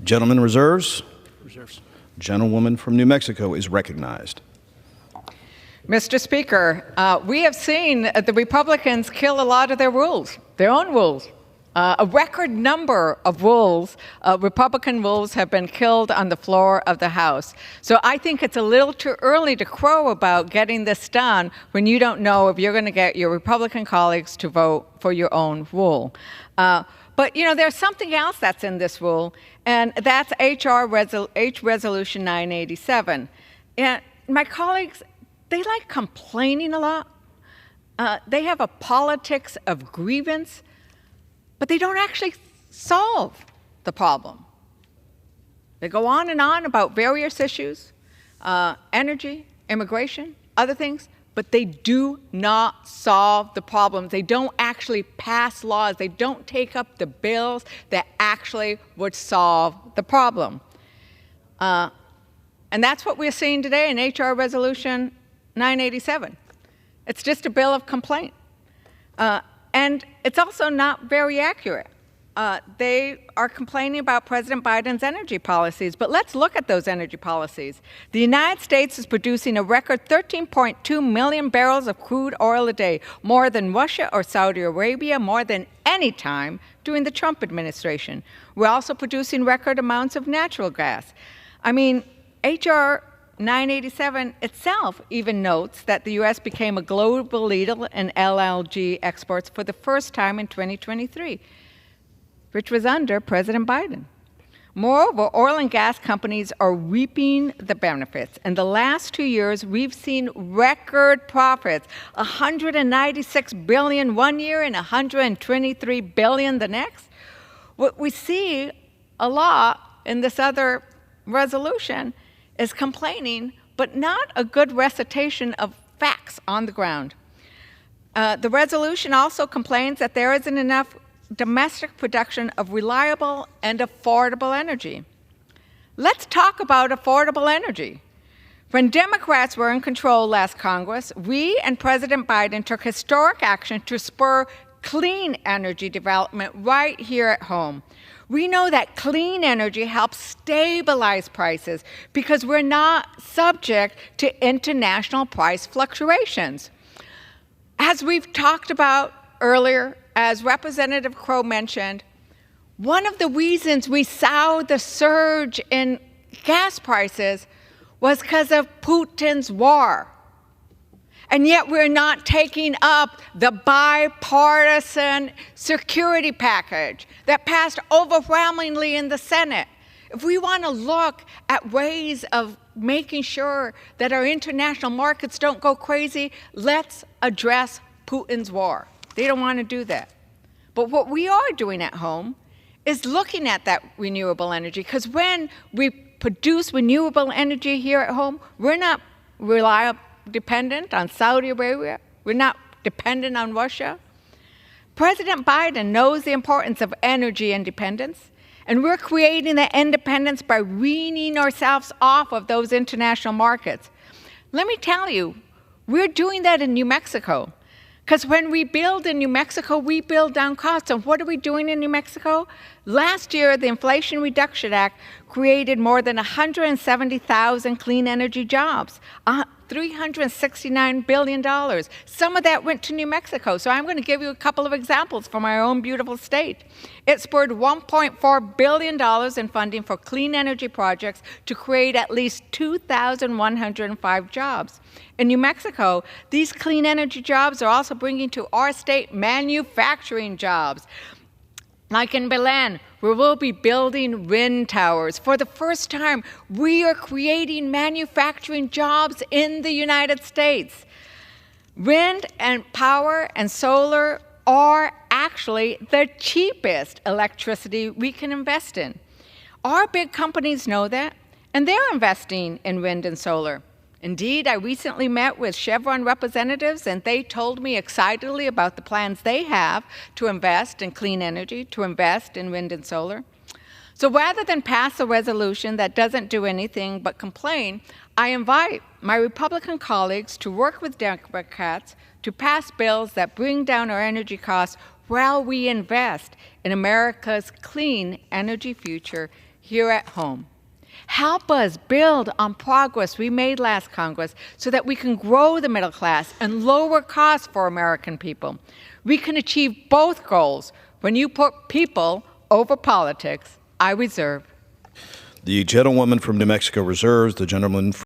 Gentleman reserves. Reserves. Gentlewoman from New Mexico is recognized. Mr. Speaker, we have seen the Republicans kill a lot of their rules, their own rules. A record number of rules, Republican rules, have been killed on the floor of the House. So I think it's a little too early to crow about getting this done when you don't know if you're going to get your Republican colleagues to vote for your own rule. But, you know, there's something else that's in this rule, and that's Resolution 987. And my colleagues, they like complaining a lot. They have a politics of grievance, but they don't actually solve the problem. They go on and on about various issues, energy, immigration, other things, but they do not solve the problem. They don't actually pass laws. They don't take up the bills that actually would solve the problem. And that's what we're seeing today in HR Resolution 987. It's just a bill of complaint. And it's also not very accurate. They are complaining about President Biden's energy policies, but let's look at those energy policies. The United States is producing a record 13.2 million barrels of crude oil a day, more than Russia or Saudi Arabia, more than any time during the Trump administration. We're also producing record amounts of natural gas. I mean, H.R. 987 itself even notes that the U.S. became a global leader in LNG exports for the first time in 2023, which was under President Biden. Moreover, oil and gas companies are reaping the benefits. In the last 2 years, we've seen record profits, $196 billion one year and $123 billion the next. What we see a lot in this other resolution is complaining, but not a good recitation of facts on the ground. The resolution also complains that there isn't enough domestic production of reliable and affordable energy. Let's talk about affordable energy. When Democrats were in control last Congress, we and President Biden took historic action to spur clean energy development right here at home. We know that clean energy helps stabilize prices because we're not subject to international price fluctuations. As we've talked about earlier, as Representative Crow mentioned, one of the reasons we saw the surge in gas prices was because of Putin's war. And yet we're not taking up the bipartisan security package that passed overwhelmingly in the Senate. If we want to look at ways of making sure that our international markets don't go crazy, let's address Putin's war. They don't want to do that. But what we are doing at home is looking at that renewable energy, because when we produce renewable energy here at home, we're not dependent on Saudi Arabia. We're not dependent on Russia. President Biden knows the importance of energy independence, and we're creating that independence by weaning ourselves off of those international markets. Let me tell you, we're doing that in New Mexico. Because when we build in New Mexico, we build down costs. And what are we doing in New Mexico? Last year, the Inflation Reduction Act created more than 170,000 clean energy jobs, $369 billion. Some of that went to New Mexico. So I'm going to give you a couple of examples from our own beautiful state. It spurred $1.4 billion in funding for clean energy projects to create at least 2,105 jobs. In New Mexico, these clean energy jobs are also bringing to our state manufacturing jobs. Like in Belen, where we'll be building wind towers. For the first time, we are creating manufacturing jobs in the United States. Wind and power and solar are actually the cheapest electricity we can invest in. Our big companies know that, and they're investing in wind and solar. Indeed, I recently met with Chevron representatives, and they told me excitedly about the plans they have to invest in clean energy, to invest in wind and solar. So rather than pass a resolution that doesn't do anything but complain, I invite my Republican colleagues to work with Democrats to pass bills that bring down our energy costs while we invest in America's clean energy future here at home. Help us build on progress we made last Congress so that we can grow the middle class and lower costs for American people. We can achieve both goals when you put people over politics. I reserve. The gentlewoman from New Mexico reserves. The gentleman